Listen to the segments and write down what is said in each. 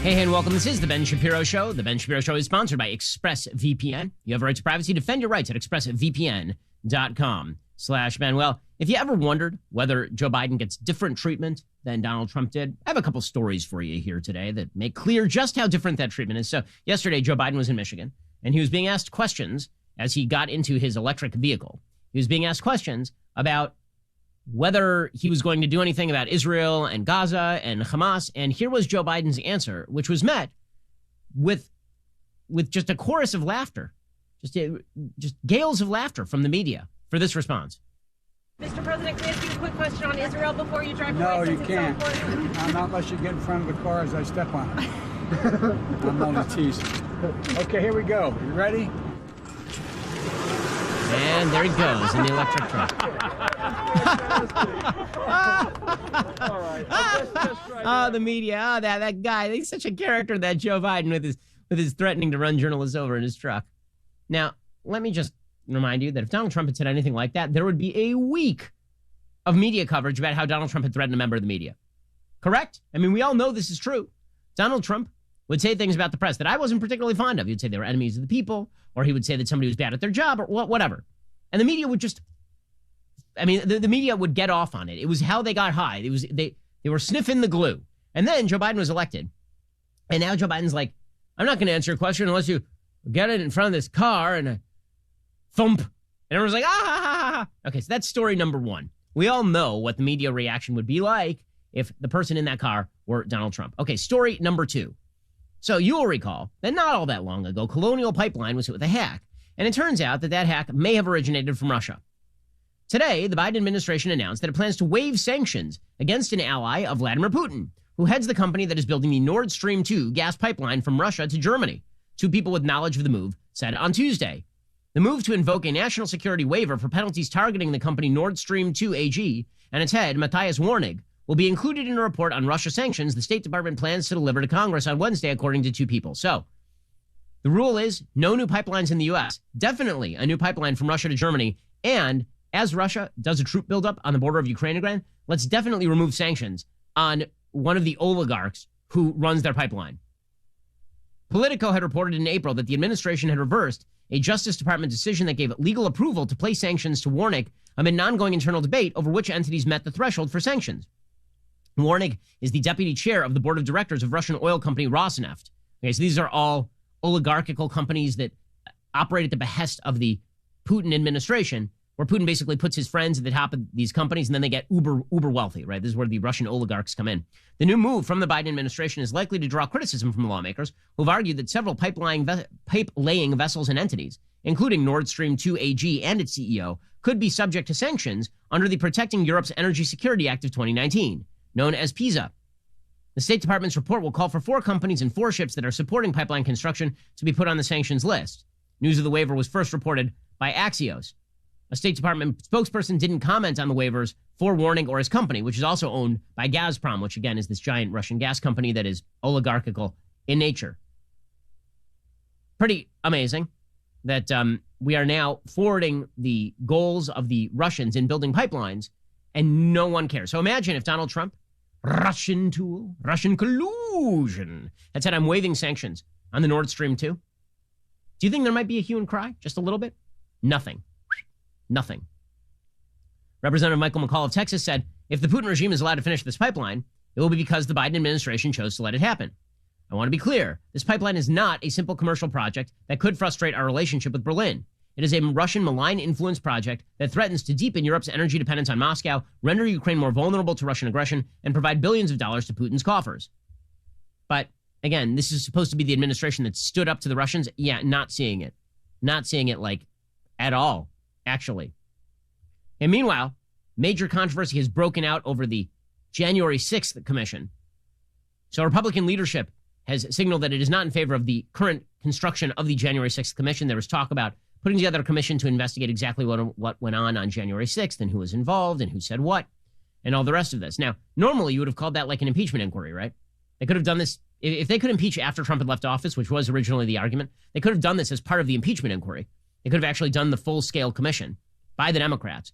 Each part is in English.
Hey, and welcome. This is The Ben Shapiro Show. The Ben Shapiro Show is sponsored by ExpressVPN. You have a right to privacy. Defend your rights at expressvpn.com/Ben. Well, if you ever wondered whether Joe Biden gets different treatment than Donald Trump did, I have a couple stories for you here today that make clear just how different that treatment is. So yesterday, Joe Biden was in Michigan, and he was being asked questions as he got into his electric vehicle. He was being asked questions about whether he was going to do anything about Israel and Gaza and Hamas. And here was Joe Biden's answer, which was met with just a chorus of laughter, just gales of laughter from the media for this response. Mr. President, can I ask you a quick question on Israel before you drive away? No, you can't. Not unless you get in front of the car as I step on it. I'm only teasing. Okay, here we go. You ready? And there he goes in the electric truck. The media. That guy. He's such a character, that Joe Biden, with his threatening to run journalists over in his truck. Now, let me just remind you that if Donald Trump had said anything like that, there would be a week of media coverage about how Donald Trump had threatened a member of the media. Correct? I mean, we all know this is true. Donald Trump would say things about the press that I wasn't particularly fond of. He'd say they were enemies of the people, or he would say that somebody was bad at their job, or whatever. And the media would just, the media would get off on it. It was how they got high. They were sniffing the glue. And then Joe Biden was elected. And now Joe Biden's like, I'm not going to answer your question unless you get it in front of this car and thump. And everyone's like, ah, ha, ha, ha. Okay, so that's story number one. We all know what the media reaction would be like if the person in that car were Donald Trump. Okay, story number two. So you will recall that not all that long ago, Colonial Pipeline was hit with a hack. And it turns out that hack may have originated from Russia. Today, the Biden administration announced that it plans to waive sanctions against an ally of Vladimir Putin, who heads the company that is building the Nord Stream 2 gas pipeline from Russia to Germany. Two people with knowledge of the move said on Tuesday. The move to invoke a national security waiver for penalties targeting the company Nord Stream 2 AG and its head, Matthias Warnig, will be included in a report on Russia sanctions the State Department plans to deliver to Congress on Wednesday, according to two people. So, the rule is no new pipelines in the U.S., definitely a new pipeline from Russia to Germany, and as Russia does a troop buildup on the border of Ukraine again, let's definitely remove sanctions on one of the oligarchs who runs their pipeline. Politico had reported in April that the administration had reversed a Justice Department decision that gave legal approval to place sanctions to Warnig amid an ongoing internal debate over which entities met the threshold for sanctions. Warnig is the deputy chair of the board of directors of Russian oil company Rosneft. Okay, so these are all oligarchical companies that operate at the behest of the Putin administration, where Putin basically puts his friends at the top of these companies and then they get uber wealthy, right? This is where the Russian oligarchs come in. The new move from the Biden administration is likely to draw criticism from lawmakers who've argued that several pipe-laying vessels and entities, including Nord Stream 2 AG and its CEO, could be subject to sanctions under the Protecting Europe's Energy Security Act of 2019, known as PISA. The State Department's report will call for 4 companies and 4 ships that are supporting pipeline construction to be put on the sanctions list. News of the waiver was first reported by Axios. A State Department spokesperson didn't comment on the waivers for Warnig or his company, which is also owned by Gazprom, which again is this giant Russian gas company that is oligarchical in nature. Pretty amazing that we are now forwarding the goals of the Russians in building pipelines and no one cares. So imagine if Donald Trump, Russian tool, Russian collusion, had said, I'm waiving sanctions on the Nord Stream 2. Do you think there might be a hue and cry? Just a little bit? Nothing. Nothing. Representative Michael McCall of Texas said, if the Putin regime is allowed to finish this pipeline, it will be because the Biden administration chose to let it happen. I want to be clear. This pipeline is not a simple commercial project that could frustrate our relationship with Berlin. It is a Russian malign influence project that threatens to deepen Europe's energy dependence on Moscow, render Ukraine more vulnerable to Russian aggression, and provide billions of dollars to Putin's coffers. But again, this is supposed to be the administration that stood up to the Russians. Yeah, not seeing it. Not seeing it like at all, actually. And meanwhile, major controversy has broken out over the January 6th commission. So Republican leadership has signaled that it is not in favor of the current construction of the January 6th commission. There was talk about putting together a commission to investigate exactly what went on January 6th and who was involved and who said what and all the rest of this. Now, normally you would have called that like an impeachment inquiry, right? They could have done this. If they could impeach after Trump had left office, which was originally the argument, they could have done this as part of the impeachment inquiry. They could have actually done the full-scale commission by the Democrats.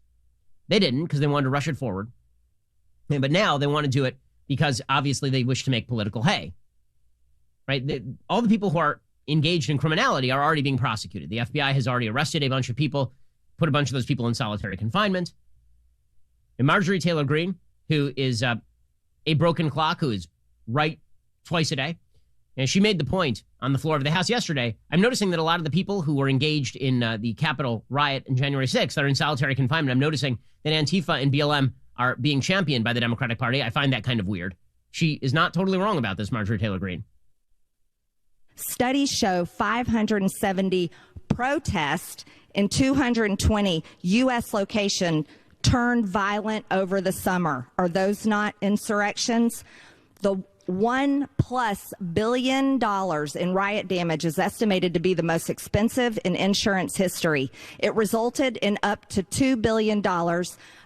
They didn't because they wanted to rush it forward. But now they want to do it because obviously they wish to make political hay. right? All the people who are engaged in criminality are already being prosecuted. The FBI has already arrested a bunch of people, put a bunch of those people in solitary confinement. And Marjorie Taylor Greene, who is a broken clock, who is right twice a day, and she made the point on the floor of the House yesterday. I'm noticing that a lot of the people who were engaged in the Capitol riot on January 6th are in solitary confinement. I'm noticing that Antifa and BLM are being championed by the Democratic Party. I find that kind of weird. She is not totally wrong about this, Marjorie Taylor Greene. Studies show 570 protests in 220 U.S. locations turned violent over the summer. Are those not insurrections? The $1+ billion in riot damage is estimated to be the most expensive in insurance history. It resulted in up to $2 billion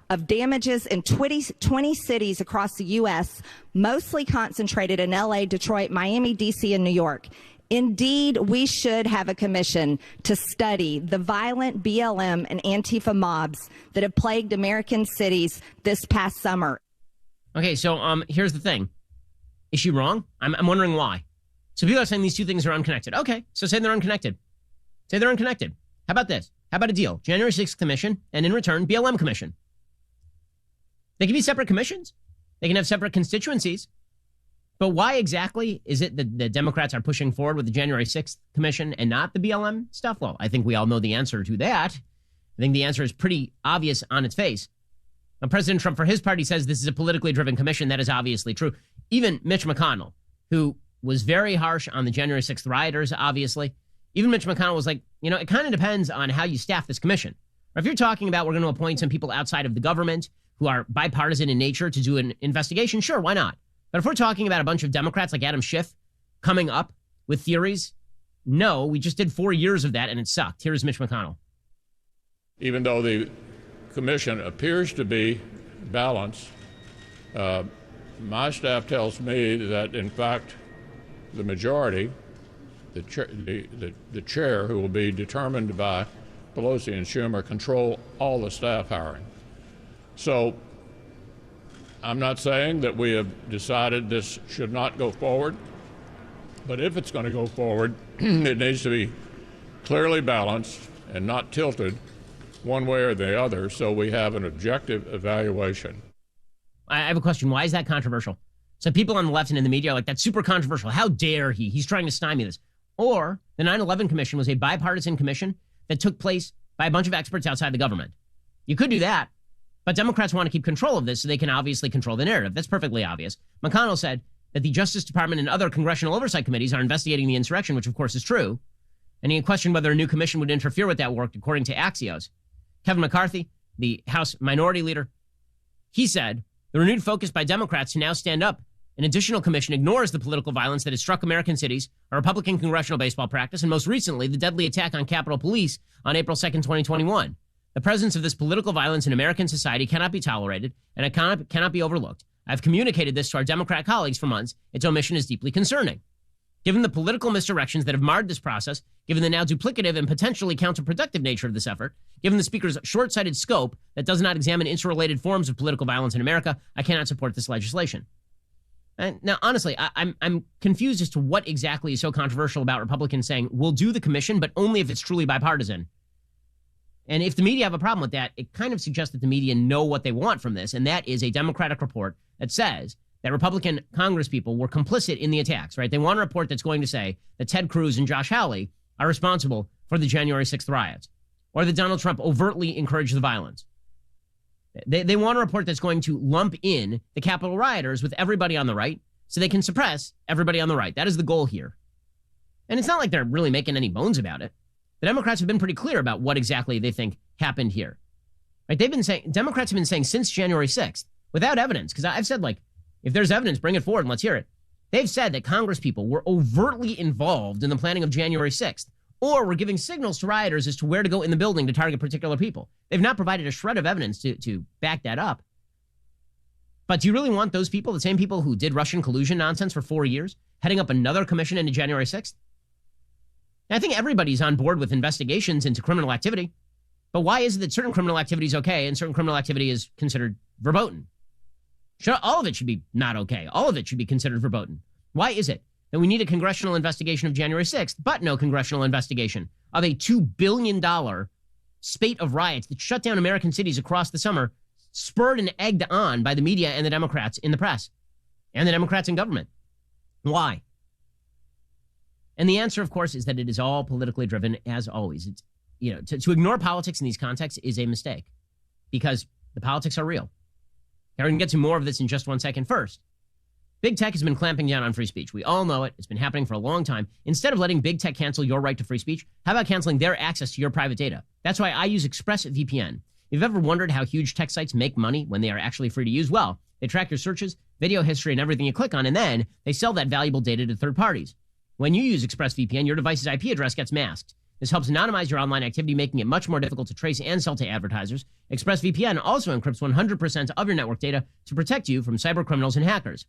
of damages in 20 cities across the U.S., mostly concentrated in L.A., Detroit, Miami, D.C., and New York. Indeed, we should have a commission to study the violent BLM and Antifa mobs that have plagued American cities this past summer. Okay, so here's the thing. Is she wrong? I'm wondering why. So people are saying these two things are unconnected. Okay, so say they're unconnected. Say they're unconnected. How about this? How about a deal? January 6th commission, and in return, BLM commission. They can be separate commissions. They can have separate constituencies. But why exactly is it that the Democrats are pushing forward with the January 6th commission and not the BLM stuff? Well, I think we all know the answer to that. I think the answer is pretty obvious on its face. Now, President Trump, for his party, says this is a politically driven commission. That is obviously true. Even Mitch McConnell, who was very harsh on the January 6th rioters, obviously, even Mitch McConnell was like, it kind of depends on how you staff this commission. Or if you're talking about we're going to appoint some people outside of the government who are bipartisan in nature to do an investigation, sure, why not? But if we're talking about a bunch of Democrats like Adam Schiff coming up with theories, no, we just did 4 years of that and it sucked. Here's Mitch McConnell. Even though the commission appears to be balanced, my staff tells me that, in fact, the majority, the chair, who will be determined by Pelosi and Schumer, control all the staff hiring. So I'm not saying that we have decided this should not go forward, but if it's going to go forward, it needs to be clearly balanced and not tilted one way or the other, so we have an objective evaluation. I have a question. Why is that controversial? So people on the left and in the media are like, that's super controversial. How dare he? He's trying to stymie this. Or the 9/11 Commission was a bipartisan commission that took place by a bunch of experts outside the government. You could do that, but Democrats want to keep control of this so they can obviously control the narrative. That's perfectly obvious. McConnell said that the Justice Department and other congressional oversight committees are investigating the insurrection, which of course is true. And he questioned whether a new commission would interfere with that work, according to Axios. Kevin McCarthy, the House Minority Leader, he said the renewed focus by Democrats to now stand up an additional commission ignores the political violence that has struck American cities, a Republican congressional baseball practice, and most recently, the deadly attack on Capitol Police on April 2nd, 2021. The presence of this political violence in American society cannot be tolerated, and it cannot be overlooked. I've communicated this to our Democrat colleagues for months. Its omission is deeply concerning. Given the political misdirections that have marred this process, given the now duplicative and potentially counterproductive nature of this effort, given the Speaker's short-sighted scope that does not examine interrelated forms of political violence in America, I cannot support this legislation. And now, honestly, I'm confused as to what exactly is so controversial about Republicans saying, we'll do the commission, but only if it's truly bipartisan. And if the media have a problem with that, it kind of suggests that the media know what they want from this, and that is a Democratic report that says that Republican congresspeople were complicit in the attacks, right? They want a report that's going to say that Ted Cruz and Josh Hawley are responsible for the January 6th riots, or that Donald Trump overtly encouraged the violence. They want a report that's going to lump in the Capitol rioters with everybody on the right so they can suppress everybody on the right. That is the goal here. And it's not like they're really making any bones about it. The Democrats have been pretty clear about what exactly they think happened here. Right? Democrats have been saying since January 6th, without evidence, because I've said, like, if there's evidence, bring it forward and let's hear it. They've said that congresspeople were overtly involved in the planning of January 6th, or were giving signals to rioters as to where to go in the building to target particular people. They've not provided a shred of evidence to back that up. But do you really want those people, the same people who did Russian collusion nonsense for 4 years, heading up another commission into January 6th? And I think everybody's on board with investigations into criminal activity. But why is it that certain criminal activity is okay and certain criminal activity is considered verboten? All of it should be not okay. All of it should be considered verboten. Why is it that we need a congressional investigation of January 6th, but no congressional investigation of a $2 billion spate of riots that shut down American cities across the summer, spurred and egged on by the media and the Democrats in the press and the Democrats in government. Why? And the answer, of course, is that it is all politically driven, as always. It's, to ignore politics in these contexts is a mistake because the politics are real. We're going to get to more of this in just 1 second. First, big tech has been clamping down on free speech. We all know it. It's been happening for a long time. Instead of letting big tech cancel your right to free speech, how about canceling their access to your private data? That's why I use ExpressVPN. If you've ever wondered how huge tech sites make money when they are actually free to use, well, they track your searches, video history, and everything you click on, and then they sell that valuable data to third parties. When you use ExpressVPN, your device's IP address gets masked. This helps anonymize your online activity, making it much more difficult to trace and sell to advertisers. ExpressVPN also encrypts 100% of your network data to protect you from cyber criminals and hackers.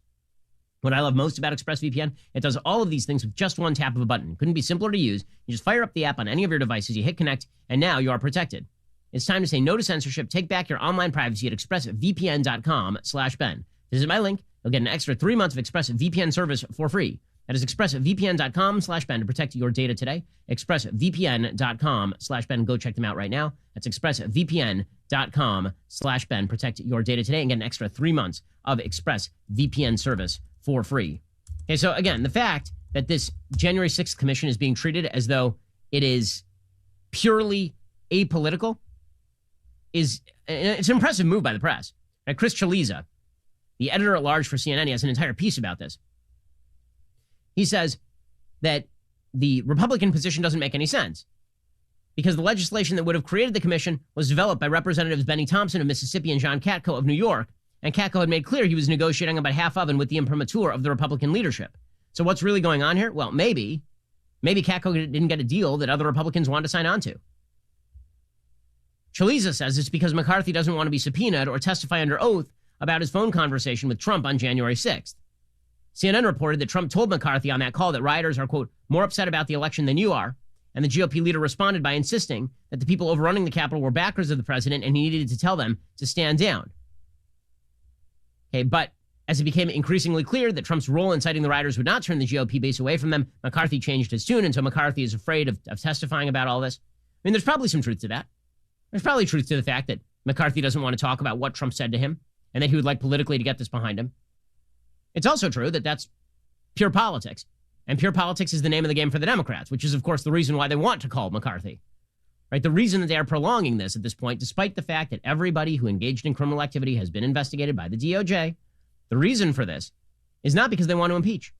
What I love most about ExpressVPN, it does all of these things with just one tap of a button. Couldn't be simpler to use. You just fire up the app on any of your devices, you hit connect, and now you are protected. It's time to say no to censorship. Take back your online privacy at expressvpn.com/Ben. Visit my link. You'll get an extra 3 months of ExpressVPN service for free. That is expressvpn.com/Ben to protect your data today. expressvpn.com/Ben. Go check them out right now. That's expressvpn.com/Ben. Protect your data today and get an extra 3 months of ExpressVPN service for free. Okay, so again, the fact that this January 6th commission is being treated as though it is purely apolitical it's an impressive move by the press. Now, Chris Chaliza, the editor-at-large for CNN, he has an entire piece about this. He says that the Republican position doesn't make any sense because the legislation that would have created the commission was developed by Representatives Benny Thompson of Mississippi and John Katko of New York, and Katko had made clear he was negotiating on behalf of and with the imprimatur of the Republican leadership. So what's really going on here? Well, maybe Katko didn't get a deal that other Republicans wanted to sign on to. Chaliza says it's because McCarthy doesn't want to be subpoenaed or testify under oath about his phone conversation with Trump on January 6th. CNN reported that Trump told McCarthy on that call that rioters are, quote, more upset about the election than you are, and the GOP leader responded by insisting that the people overrunning the Capitol were backers of the president and he needed to tell them to stand down. Okay, but as it became increasingly clear that Trump's role in inciting the rioters would not turn the GOP base away from them, McCarthy changed his tune, and so McCarthy is afraid of testifying about all this. I mean, there's probably some truth to that. There's probably truth to the fact that McCarthy doesn't want to talk about what Trump said to him and that he would like politically to get this behind him. It's also true that that's pure politics. And pure politics is the name of the game for the Democrats, which is, of course, the reason why they want to call McCarthy. Right? The reason that they are prolonging this at this point, despite the fact that everybody who engaged in criminal activity has been investigated by the DOJ, the reason for this is not because they want to impeach.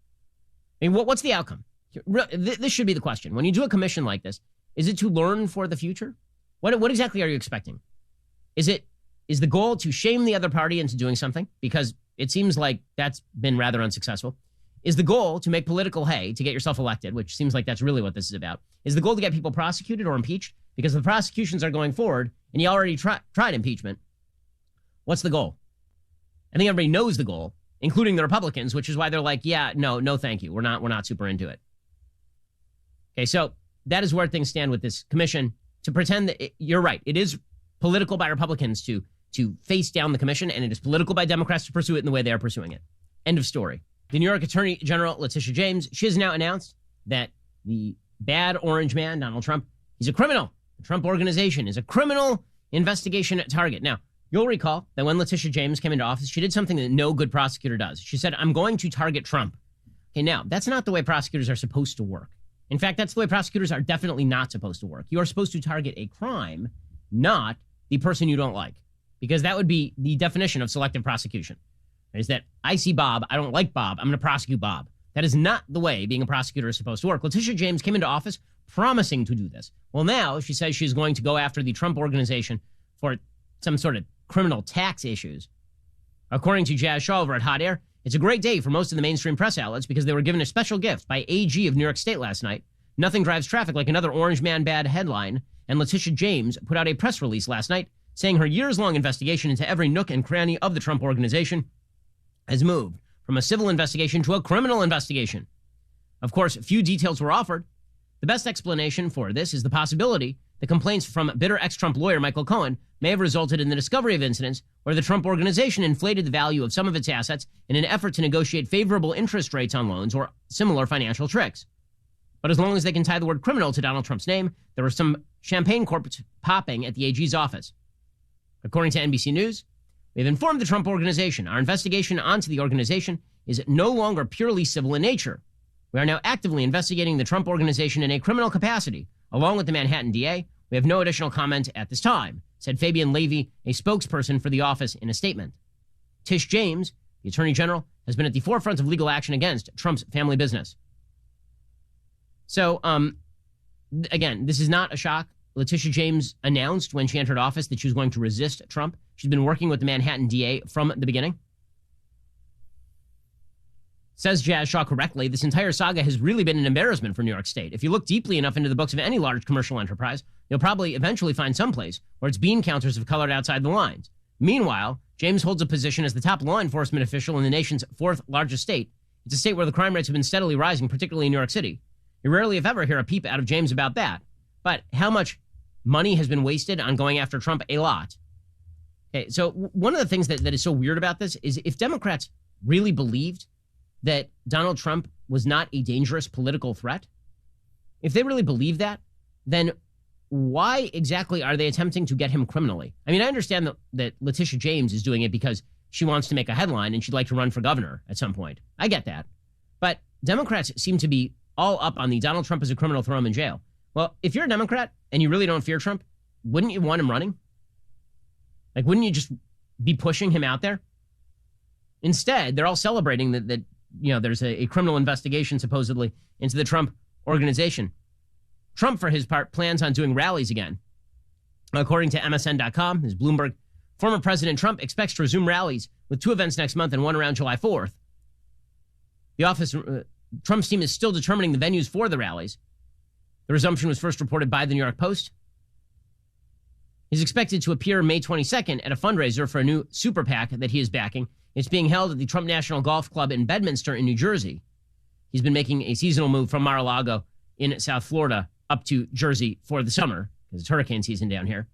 I mean, what's the outcome? This should be the question. When you do a commission like this, is it to learn for the future? What exactly are you expecting? Is the goal to shame the other party into doing something? Because it seems like that's been rather unsuccessful. Is the goal to make political hay to get yourself elected, which seems like that's really what this is about? Is the goal to get people prosecuted or impeached? Because the prosecutions are going forward, and you already tried impeachment. What's the goal? I think everybody knows the goal, including the Republicans, which is why they're like, yeah, no, thank you. We're not super into it. Okay, so that is where things stand with this commission. To pretend that you're right, it is political by Republicans to face down the commission, and it is political by Democrats to pursue it in the way they are pursuing it. End of story. The New York Attorney General, Letitia James, she has now announced that the bad orange man, Donald Trump, he's a criminal. The Trump Organization is a criminal investigation target. Now, you'll recall that when Letitia James came into office, she did something that no good prosecutor does. She said, I'm going to target Trump. Okay, now, that's not the way prosecutors are supposed to work. In fact, that's the way prosecutors are definitely not supposed to work. You are supposed to target a crime, not the person you don't like, because that would be the definition of selective prosecution. Is that I see Bob, I don't like Bob, I'm going to prosecute Bob. That is not the way being a prosecutor is supposed to work. Letitia James came into office promising to do this. Well, now she says she's going to go after the Trump Organization for some sort of criminal tax issues. According to Jazz Shaw over at Hot Air, it's a great day for most of the mainstream press outlets because they were given a special gift by AG of New York State last night. Nothing drives traffic like another orange man bad headline. And Letitia James put out a press release last night saying her years-long investigation into every nook and cranny of the Trump Organization has moved from a civil investigation to a criminal investigation. Of course, few details were offered. The best explanation for this is the possibility the complaints from bitter ex-Trump lawyer Michael Cohen may have resulted in the discovery of incidents where the Trump Organization inflated the value of some of its assets in an effort to negotiate favorable interest rates on loans or similar financial tricks. But as long as they can tie the word criminal to Donald Trump's name, there were some champagne corks popping at the AG's office. According to NBC News, we have informed the Trump Organization our investigation onto the organization is no longer purely civil in nature. We are now actively investigating the Trump Organization in a criminal capacity, along with the Manhattan DA. We have no additional comment at this time, said Fabian Levy, a spokesperson for the office, in a statement. Tish James, the Attorney General, has been at the forefront of legal action against Trump's family business. So, again, this is not a shock. Letitia James announced when she entered office that she was going to resist Trump. She's been working with the Manhattan DA from the beginning. Says Jazz Shaw correctly, this entire saga has really been an embarrassment for New York State. If you look deeply enough into the books of any large commercial enterprise, you'll probably eventually find someplace where its bean counters have colored outside the lines. Meanwhile, James holds a position as the top law enforcement official in the nation's fourth largest state. It's a state where the crime rates have been steadily rising, particularly in New York City. You rarely, if ever, hear a peep out of James about that. But how much money has been wasted on going after Trump? A lot. Okay, so one of the things that is so weird about this is if Democrats really believed that Donald Trump was not a dangerous political threat, if they really believe that, then why exactly are they attempting to get him criminally? I mean, I understand that Letitia James is doing it because she wants to make a headline and she'd like to run for governor at some point. I get that. But Democrats seem to be all up on the Donald Trump is a criminal, throw him in jail. Well, if you're a Democrat and you really don't fear Trump, wouldn't you want him running? Like, wouldn't you just be pushing him out there? Instead, they're all celebrating that there's a criminal investigation supposedly into the Trump Organization. Trump, for his part, plans on doing rallies again. According to MSN.com, his Bloomberg, former President Trump expects to resume rallies with 2 events next month and one around July 4th. The office, Trump's team is still determining the venues for the rallies. The resumption was first reported by the New York Post. He's expected to appear May 22nd at a fundraiser for a new super PAC that he is backing. It's being held at the Trump National Golf Club in Bedminster in New Jersey. He's been making a seasonal move from Mar-a-Lago in South Florida up to Jersey for the summer, because it's hurricane season down here.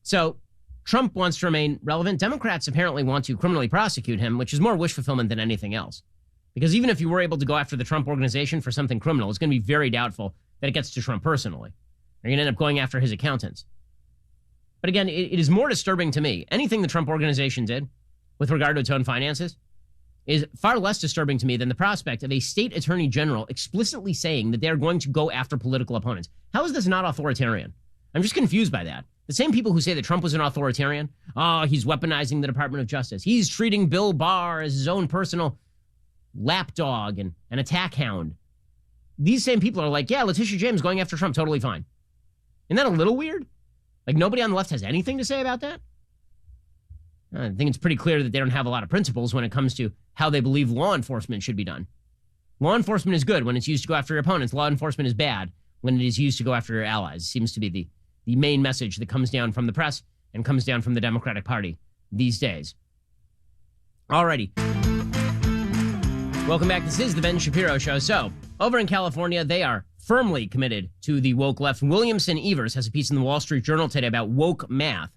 So Trump wants to remain relevant. Democrats apparently want to criminally prosecute him, which is more wish fulfillment than anything else. Because even if you were able to go after the Trump Organization for something criminal, it's going to be very doubtful that it gets to Trump personally. You're going to end up going after his accountants. But again, it is more disturbing to me. Anything the Trump Organization did with regard to its own finances is far less disturbing to me than the prospect of a state attorney general explicitly saying that they're going to go after political opponents. How is this not authoritarian? I'm just confused by that. The same people who say that Trump was an authoritarian, he's weaponizing the Department of Justice. He's treating Bill Barr as his own personal lapdog and an attack hound. These same people are like, yeah, Letitia James going after Trump, totally fine. Isn't that a little weird? Like, nobody on the left has anything to say about that? I think it's pretty clear that they don't have a lot of principles when it comes to how they believe law enforcement should be done. Law enforcement is good when it's used to go after your opponents. Law enforcement is bad when it is used to go after your allies. It seems to be the main message that comes down from the press and comes down from the Democratic Party these days. Alrighty. Welcome back. This is the Ben Shapiro Show. So, over in California, they are firmly committed to the woke left. Williamson Evers has a piece in the Wall Street Journal today about woke math.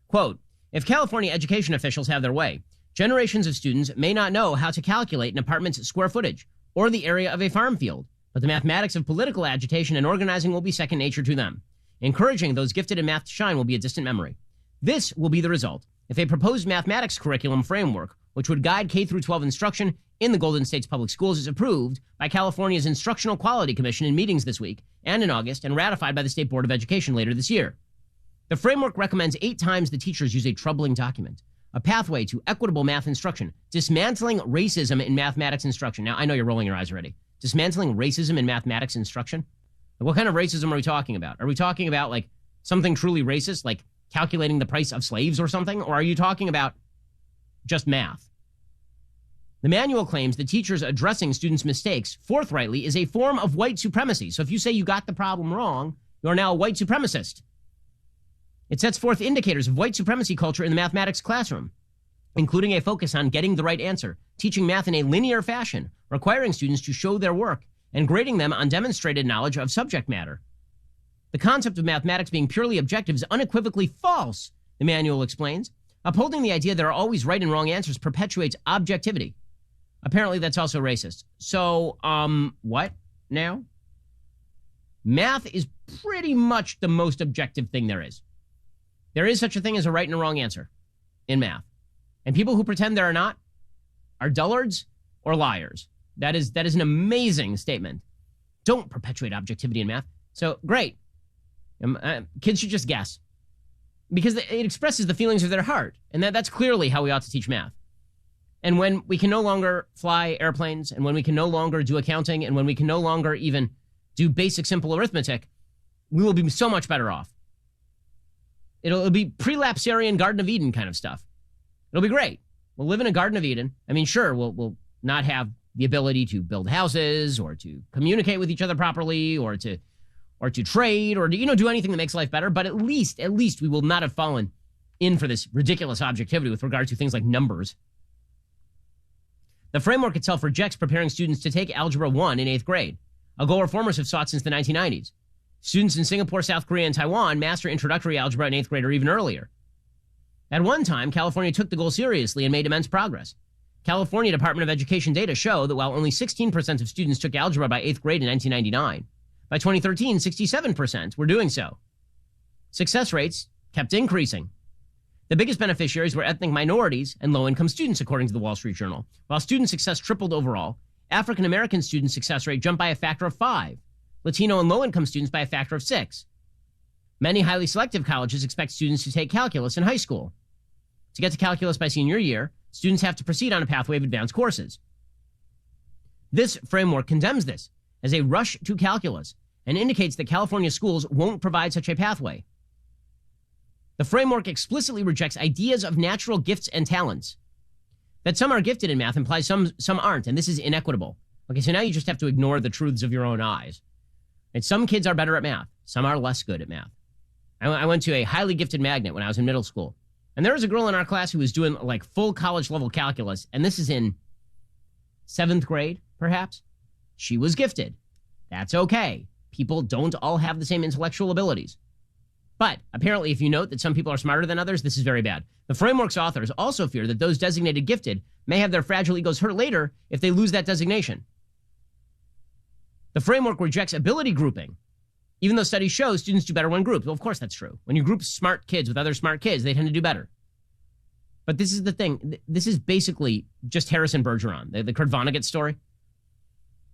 Quote, if California education officials have their way, generations of students may not know how to calculate an apartment's square footage or the area of a farm field, but the mathematics of political agitation and organizing will be second nature to them. Encouraging those gifted in math to shine will be a distant memory. This will be the result if a proposed mathematics curriculum framework, which would guide K-12 instruction in the Golden State's public schools, is approved by California's Instructional Quality Commission in meetings this week and in August and ratified by the State Board of Education later this year. The framework recommends 8 times the teachers use a troubling document, a pathway to equitable math instruction, dismantling racism in mathematics instruction. Now, I know you're rolling your eyes already. Dismantling racism in mathematics instruction? What kind of racism are we talking about? Are we talking about, like, something truly racist, like calculating the price of slaves or something? Or are you talking about just math? The manual claims that teachers addressing students' mistakes forthrightly is a form of white supremacy. So if you say you got the problem wrong, you're now a white supremacist. It sets forth indicators of white supremacy culture in the mathematics classroom, including a focus on getting the right answer, teaching math in a linear fashion, requiring students to show their work, and grading them on demonstrated knowledge of subject matter. The concept of mathematics being purely objective is unequivocally false, the manual explains. Upholding the idea there are always right and wrong answers perpetuates objectivity. Apparently, that's also racist. So, what now? Math is pretty much the most objective thing there is. There is such a thing as a right and a wrong answer in math. And people who pretend there are not are dullards or liars. That is an amazing statement. Don't perpetuate objectivity in math. So, great. Kids should just guess. Because it expresses the feelings of their heart. And that's clearly how we ought to teach math. And when we can no longer fly airplanes, and when we can no longer do accounting, and when we can no longer even do basic simple arithmetic, we will be so much better off. It'll be pre-lapsarian Garden of Eden kind of stuff. It'll be great. We'll live in a Garden of Eden. I mean, sure, we'll not have the ability to build houses or to communicate with each other properly or to trade or to, do anything that makes life better. But at least we will not have fallen in for this ridiculous objectivity with regard to things like numbers. The framework itself rejects preparing students to take Algebra 1 in 8th grade, a goal reformers have sought since the 1990s. Students in Singapore, South Korea, and Taiwan master introductory algebra in 8th grade or even earlier. At one time, California took the goal seriously and made immense progress. California Department of Education data show that while only 16% of students took algebra by 8th grade in 1999, by 2013, 67% were doing so. Success rates kept increasing. The biggest beneficiaries were ethnic minorities and low-income students, according to the Wall Street Journal. While student success tripled overall, African-American student success rate jumped by a factor of 5, Latino and low-income students by a factor of 6. Many highly selective colleges expect students to take calculus in high school. To get to calculus by senior year, students have to proceed on a pathway of advanced courses. This framework condemns this as a rush to calculus and indicates that California schools won't provide such a pathway. The framework explicitly rejects ideas of natural gifts and talents. That some are gifted in math implies some aren't, and this is inequitable. Okay, so now you just have to ignore the truths of your own eyes. And some kids are better at math. Some are less good at math. I went to a highly gifted magnet when I was in middle school. And there was a girl in our class who was doing like full college level calculus. And this is in 7th grade, perhaps. She was gifted. That's okay. People don't all have the same intellectual abilities. But apparently, if you note that some people are smarter than others, this is very bad. The framework's authors also fear that those designated gifted may have their fragile egos hurt later if they lose that designation. The framework rejects ability grouping, even though studies show students do better when grouped. Well, of course that's true. When you group smart kids with other smart kids, they tend to do better. But this is the thing. This is basically just Harrison Bergeron, the Kurt Vonnegut story.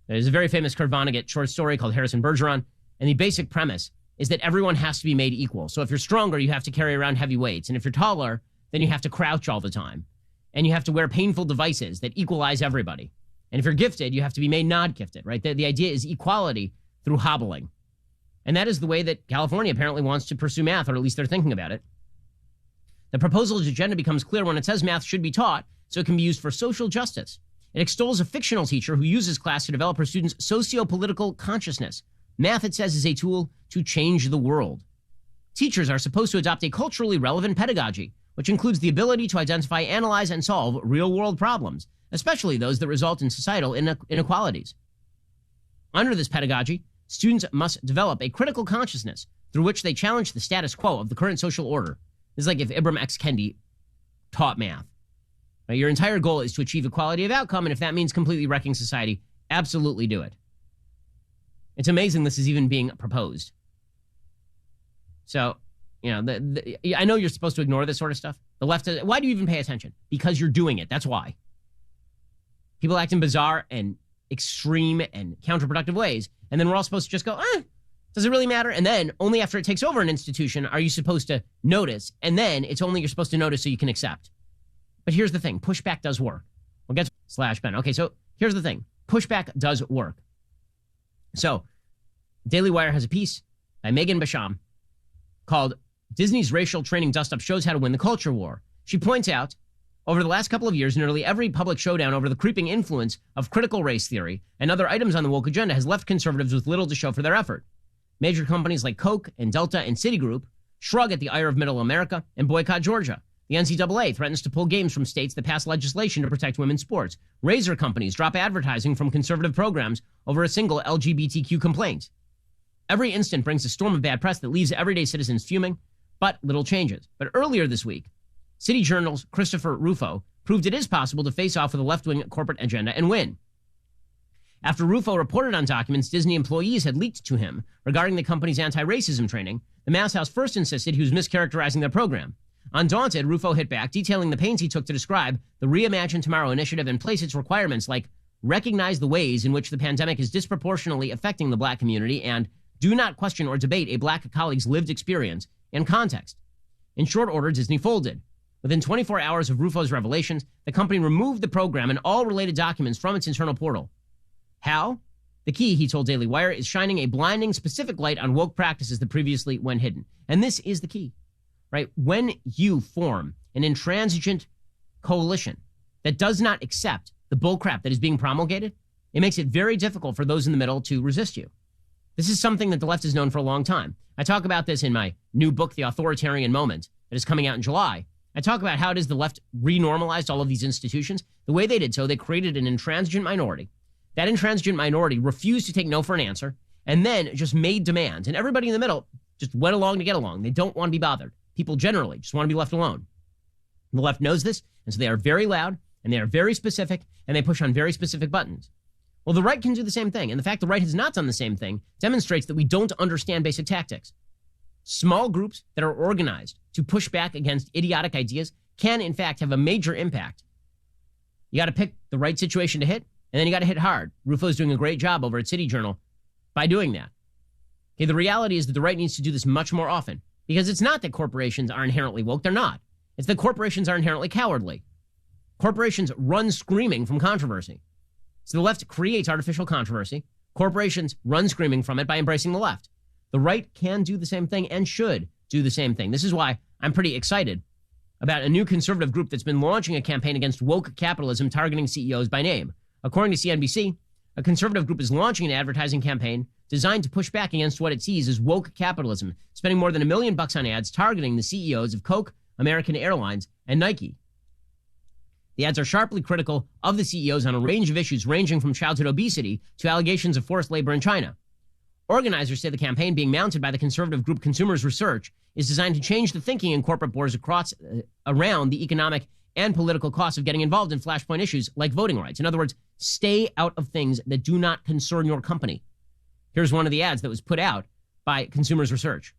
There's a very famous Kurt Vonnegut short story called Harrison Bergeron, and the basic premise is that everyone has to be made equal. So if you're stronger, you have to carry around heavy weights. And if you're taller, then you have to crouch all the time. And you have to wear painful devices that equalize everybody. And if you're gifted, you have to be made not gifted, right? The idea is equality through hobbling. And that is the way that California apparently wants to pursue math, or at least they're thinking about it. The proposal's agenda becomes clear when it says math should be taught so it can be used for social justice. It extols a fictional teacher who uses class to develop her students' socio-political consciousness. Math, it says, is a tool to change the world. Teachers are supposed to adopt a culturally relevant pedagogy, which includes the ability to identify, analyze, and solve real-world problems, especially those that result in societal inequalities. Under this pedagogy, students must develop a critical consciousness through which they challenge the status quo of the current social order. This is like if Ibram X. Kendi taught math. Right? Your entire goal is to achieve equality of outcome, and if that means completely wrecking society, absolutely do it. It's amazing this is even being proposed. So, I know you're supposed to ignore this sort of stuff. The left, why do you even pay attention? Because you're doing it. That's why. People act in bizarre and extreme and counterproductive ways. And then we're all supposed to just go, does it really matter? And then only after it takes over an institution are you supposed to notice. And then it's only you're supposed to notice so you can accept. But here's the thing. Pushback does work. We'll get /Ben. Okay, so here's the thing. Pushback does work. So, Daily Wire has a piece by Megan Basham called Disney's Racial Training Dust-Up Shows How to Win the Culture War. She points out, over the last couple of years, nearly every public showdown over the creeping influence of critical race theory and other items on the woke agenda has left conservatives with little to show for their effort. Major companies like Coke and Delta and Citigroup shrug at the ire of middle America and boycott Georgia. The NCAA threatens to pull games from states that pass legislation to protect women's sports. Razor companies drop advertising from conservative programs over a single LGBTQ complaint. Every instant brings a storm of bad press that leaves everyday citizens fuming, but little changes. But earlier this week, City Journal's Christopher Rufo proved it is possible to face off with a left-wing corporate agenda and win. After Rufo reported on documents Disney employees had leaked to him regarding the company's anti-racism training, the Mass House first insisted he was mischaracterizing their program. Undaunted, Rufo hit back, detailing the pains he took to describe the Reimagine Tomorrow initiative and place its requirements like recognize the ways in which the pandemic is disproportionately affecting the black community and do not question or debate a black colleague's lived experience and context. In short order, Disney folded. Within 24 hours of Rufo's revelations, the company removed the program and all related documents from its internal portal. How? The key, he told Daily Wire, is shining a blinding specific light on woke practices that previously went hidden. And this is the key, right? When you form an intransigent coalition that does not accept the bullcrap that is being promulgated, it makes it very difficult for those in the middle to resist you. This is something that the left has known for a long time. I talk about this in my new book, The Authoritarian Moment, that is coming out in July. I talk about how it is the left renormalized all of these institutions. The way they did so, they created an intransigent minority. That intransigent minority refused to take no for an answer and then just made demands. And everybody in the middle just went along to get along. They don't want to be bothered. People generally just want to be left alone. And the left knows this, and so they are very loud, and they are very specific, and they push on very specific buttons. Well, the right can do the same thing, and the fact the right has not done the same thing demonstrates that we don't understand basic tactics. Small groups that are organized to push back against idiotic ideas can, in fact, have a major impact. You got to pick the right situation to hit, and then you got to hit hard. Rufo's doing a great job over at City Journal by doing that. Okay, the reality is that the right needs to do this much more often, because it's not that corporations are inherently woke. They're not. It's that corporations are inherently cowardly. Corporations run screaming from controversy. So the left creates artificial controversy. Corporations run screaming from it by embracing the left. The right can do the same thing and should do the same thing. This is why I'm pretty excited about a new conservative group that's been launching a campaign against woke capitalism targeting CEOs by name. According to CNBC, a conservative group is launching an advertising campaign designed to push back against what it sees as woke capitalism, spending more than $1 million on ads targeting the CEOs of Coke, American Airlines, and Nike. The ads are sharply critical of the CEOs on a range of issues ranging from childhood obesity to allegations of forced labor in China. Organizers say the campaign being mounted by the conservative group Consumers Research is designed to change the thinking in corporate boards around the economic and political costs of getting involved in flashpoint issues like voting rights. In other words, stay out of things that do not concern your company. Here's one of the ads that was put out by Consumers Research.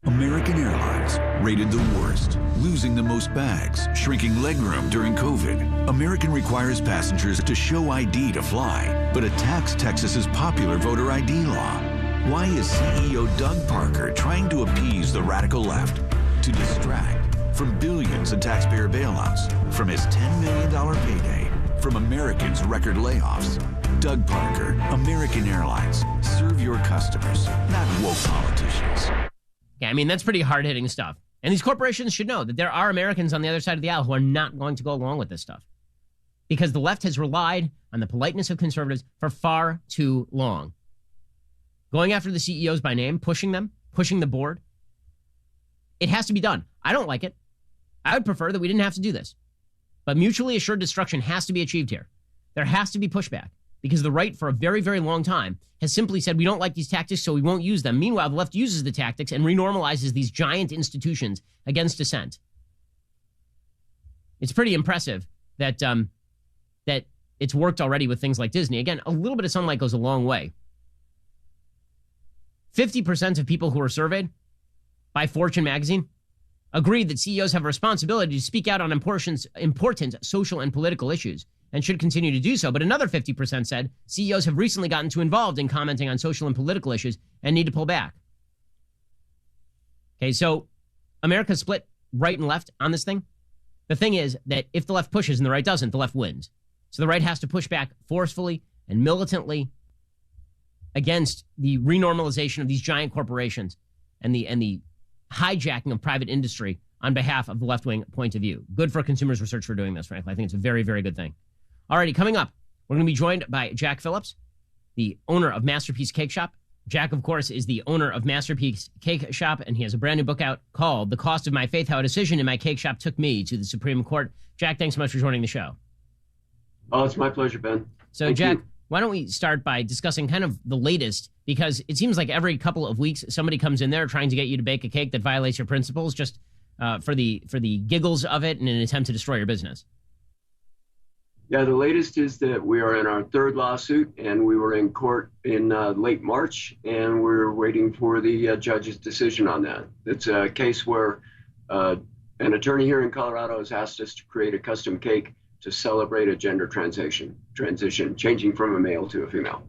American Airlines, rated the worst, losing the most bags, shrinking legroom during COVID. American requires passengers to show ID to fly, but attacks Texas's popular voter ID law. Why is CEO Doug Parker trying to appease the radical left to distract from billions in taxpayer bailouts, from his $10 million payday, from Americans' record layoffs? Doug Parker, American Airlines. Serve your customers, not woke politicians. Yeah, I mean, that's pretty hard-hitting stuff. And these corporations should know that there are Americans on the other side of the aisle who are not going to go along with this stuff. Because the left has relied on the politeness of conservatives for far too long. Going after the CEOs by name, pushing them, pushing the board, it has to be done. I don't like it. I would prefer that we didn't have to do this. But mutually assured destruction has to be achieved here. There has to be pushback. Because the right, for a very, very long time, has simply said, we don't like these tactics, so we won't use them. Meanwhile, the left uses the tactics and renormalizes these giant institutions against dissent. It's pretty impressive that that it's worked already with things like Disney. Again, a little bit of sunlight goes a long way. 50% of people who were surveyed by Fortune magazine agreed that CEOs have a responsibility to speak out on important social and political issues, and should continue to do so. But another 50% said CEOs have recently gotten too involved in commenting on social and political issues and need to pull back. Okay, so America's split right and left on this thing. The thing is that if the left pushes and the right doesn't, the left wins. So the right has to push back forcefully and militantly against the renormalization of these giant corporations and the hijacking of private industry on behalf of the left-wing point of view. Good for Consumers Research for doing this, frankly. I think it's a very, very good thing. Alrighty, coming up, we're going to be joined by Jack Phillips, the owner of Masterpiece Cake Shop. Jack, of course, is the owner of Masterpiece Cake Shop, and he has a brand new book out called The Cost of My Faith, How a Decision in My Cake Shop Took Me to the Supreme Court. Jack, thanks so much for joining the show. Oh, it's my pleasure, Ben. So, Thank Jack, you. why don't we start by discussing kind of the latest, because it seems like every couple of weeks somebody comes in there trying to get you to bake a cake that violates your principles. Just for the giggles of it in an attempt to destroy your business? Yeah, the latest is that we are in our third lawsuit, and we were in court in late March, and we're waiting for the judge's decision on that. It's a case where an attorney here in Colorado has asked us to create a custom cake to celebrate a gender transition, changing from a male to a female.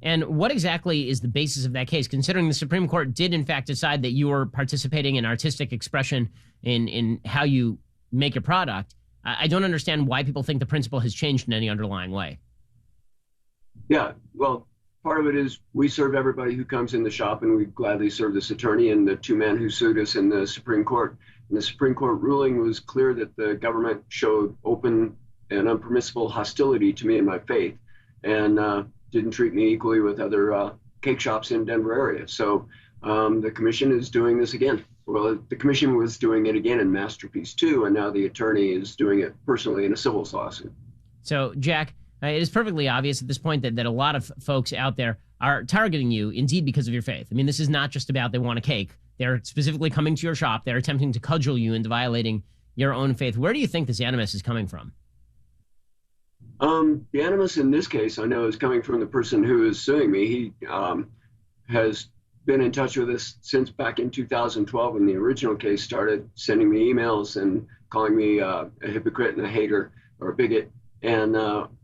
And what exactly is the basis of that case, considering the Supreme Court did in fact decide that you were participating in artistic expression in how you make your product? I don't understand why people think the principle has changed in any underlying way. Yeah, well, part of it is we serve everybody who comes in the shop, and we gladly serve this attorney and the two men who sued us in the Supreme Court. And the Supreme Court ruling was clear that the government showed open and unpermissible hostility to me and my faith, and didn't treat me equally with other cake shops in Denver area. So the commission is doing this again. Well, the commission was doing it again in Masterpiece 2, and now the attorney is doing it personally in a civil lawsuit. So, Jack, it is perfectly obvious at this point that a lot of folks out there are targeting you, indeed, because of your faith. I mean, this is not just about they want a cake. They're specifically coming to your shop. They're attempting to cudgel you into violating your own faith. Where do you think this animus is coming from? The animus in this case, I know, is coming from the person who is suing me. He has been in touch with us since back in 2012 when the original case started, sending me emails and calling me a hypocrite and a hater or a bigot, and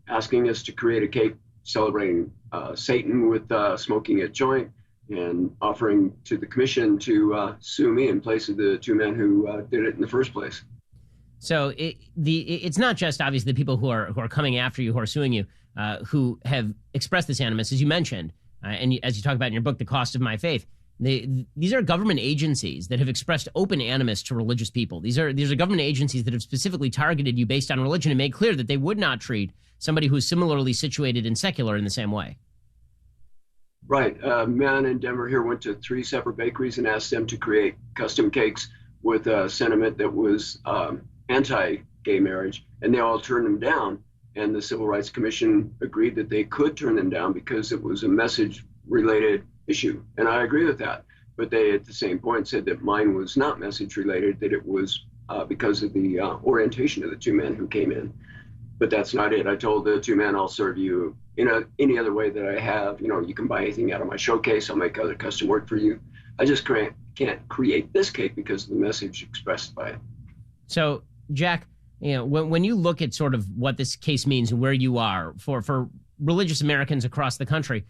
asking us to create a cake celebrating Satan with smoking a joint, and offering to the commission to sue me in place of the two men who did it in the first place. So it's not just obviously the people who are coming after you, who are suing you, who have expressed this animus, as you mentioned, and as you talk about in your book, The Cost of My Faith. These are government agencies that have expressed open animus to religious people. These are government agencies that have specifically targeted you based on religion and made clear that they would not treat somebody who is similarly situated and secular in the same way. Right. A man in Denver here went to 3 separate bakeries and asked them to create custom cakes with a sentiment that was anti-gay marriage, and they all turned them down. And the Civil Rights Commission agreed that they could turn them down because it was a message-related issue. And I agree with that. But they, at the same point, said that mine was not message-related, that it was because of the orientation of the two men who came in. But that's not it. I told the two men, I'll serve you in any other way that I have. You know, you can buy anything out of my showcase. I'll make other custom work for you. I just can't create this cake because of the message expressed by it. So, Jack, you know, when you look at sort of what this case means and where you are for religious Americans across the country,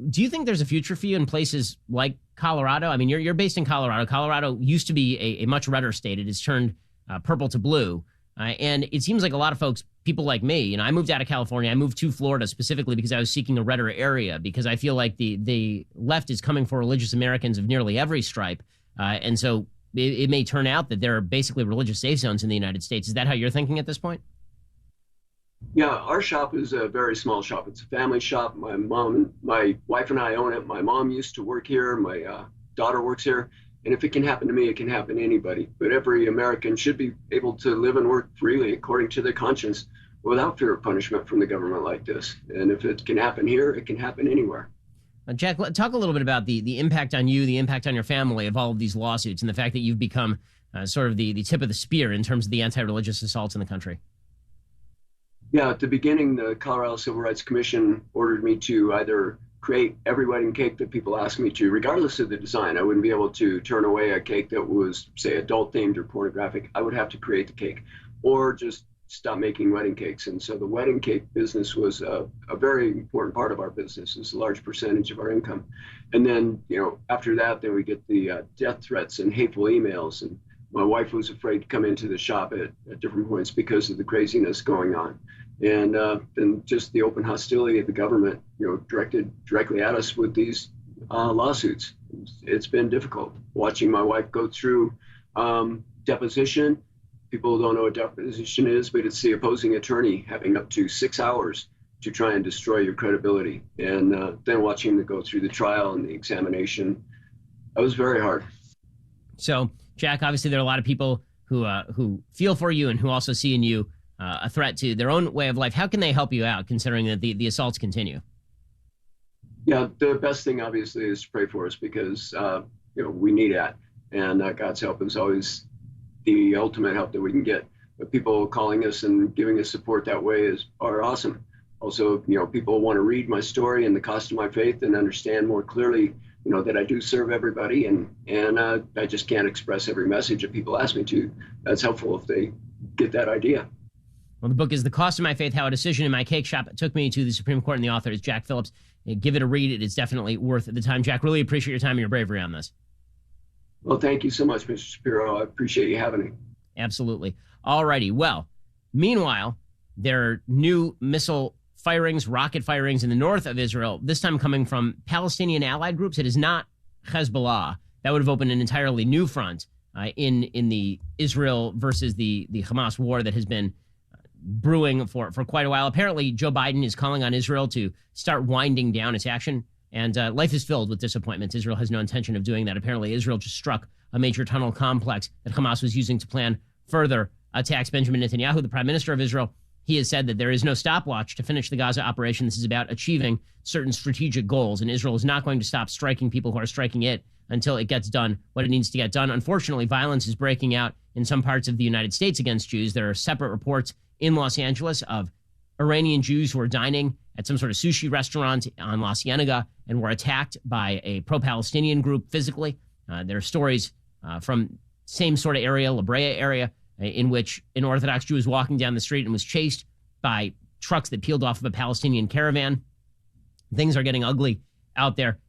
do you think there's a future for you in places like Colorado? I mean, you're based in Colorado. Colorado used to be a much redder state. It has turned purple to blue. And it seems like a lot of folks, people like me, you know, I moved out of California. I moved to Florida specifically because I was seeking a redder area, because I feel like the left is coming for religious Americans of nearly every stripe. And so it may turn out that there are basically religious safe zones in the United States. Is that how you're thinking at this point? Yeah, our shop is a very small shop. It's a family shop. My wife and I own it. My mom used to work here. My daughter works here. And if it can happen to me, it can happen to anybody. But every American should be able to live and work freely according to their conscience without fear of punishment from the government like this. And if it can happen here, it can happen anywhere. Jack, talk a little bit about the impact on you, the impact on your family of all of these lawsuits, and the fact that you've become sort of the tip of the spear in terms of the anti-religious assaults in the country. Yeah, at the beginning, the Colorado Civil Rights Commission ordered me to either create every wedding cake that people asked me to, regardless of the design. I wouldn't be able to turn away a cake that was, say, adult-themed or pornographic. I would have to create the cake, or just stop making wedding cakes. And so the wedding cake business was a very important part of our business. It's a large percentage of our income. And then, you know, after that, then we get the death threats and hateful emails. And my wife was afraid to come into the shop at different points because of the craziness going on. And just the open hostility of the government, you know, directed directly at us with these lawsuits. It's been difficult watching my wife go through deposition. People don't know what deposition is, but it's the opposing attorney having up to 6 hours to try and destroy your credibility. And then watching them go through the trial and the examination, that was very hard. So, Jack, obviously there are a lot of people who feel for you and who also see in you a threat to their own way of life. How can they help you out, considering that the assaults continue? Yeah, the best thing, obviously, is to pray for us because, you know, we need that. And God's help is always the ultimate help that we can get. But people calling us and giving us support that way are awesome. Also, people want to read my story and the cost of my faith and understand more clearly, that I do serve everybody, and I just can't express every message that people ask me to. That's helpful if they get that idea. Well, the book is The Cost of My Faith, How a Decision in My Cake Shop Took Me to the Supreme Court, and the author is Jack Phillips. Give it a read. It is definitely worth the time. Jack, really appreciate your time and your bravery on this. Well, thank you so much, Mr. Shapiro. I appreciate you having me. Absolutely. All righty. Well, meanwhile, there are new missile firings, rocket firings in the north of Israel, this time coming from Palestinian allied groups. It is not Hezbollah. That would have opened an entirely new front in the Israel versus the Hamas war that has been brewing for quite a while. Apparently, Joe Biden is calling on Israel to start winding down its action, and life is filled with disappointments. Israel has no intention of doing that. Apparently, Israel just struck a major tunnel complex that Hamas was using to plan further attacks. Benjamin Netanyahu, the prime minister of Israel, he has said that there is no stopwatch to finish the Gaza operation. This is about achieving certain strategic goals, and Israel is not going to stop striking people who are striking it until it gets done what it needs to get done. Unfortunately, violence is breaking out in some parts of the United States against Jews. There are separate reports in Los Angeles of Iranian Jews who are dining at some sort of sushi restaurant on La Cienega and were attacked by a pro-Palestinian group physically. There are stories from same sort of area, La Brea area, in which an Orthodox Jew was walking down the street and was chased by trucks that peeled off of a Palestinian caravan. Things are getting ugly out there.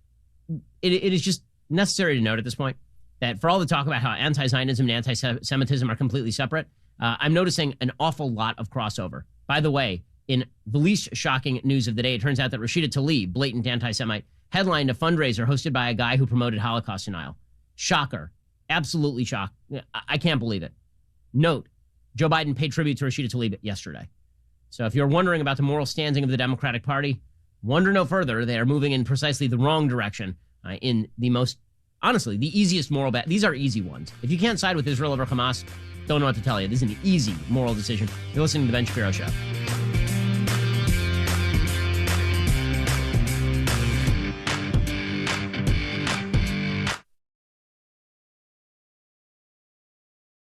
It is just necessary to note at this point that for all the talk about how anti-Zionism and anti-Semitism are completely separate, I'm noticing an awful lot of crossover. By the way, in the least shocking news of the day, it turns out that Rashida Tlaib, blatant anti-Semite, headlined a fundraiser hosted by a guy who promoted Holocaust denial. Shocker. Absolutely shocked. I can't believe it. Note, Joe Biden paid tribute to Rashida Tlaib yesterday. So if you're wondering about the moral standing of the Democratic Party, wonder no further. They are moving in precisely the wrong direction in the most, honestly, the easiest moral bet. These are easy ones. If you can't side with Israel over Hamas, don't know what to tell you. This is an easy moral decision. You're listening to The Ben Shapiro Show.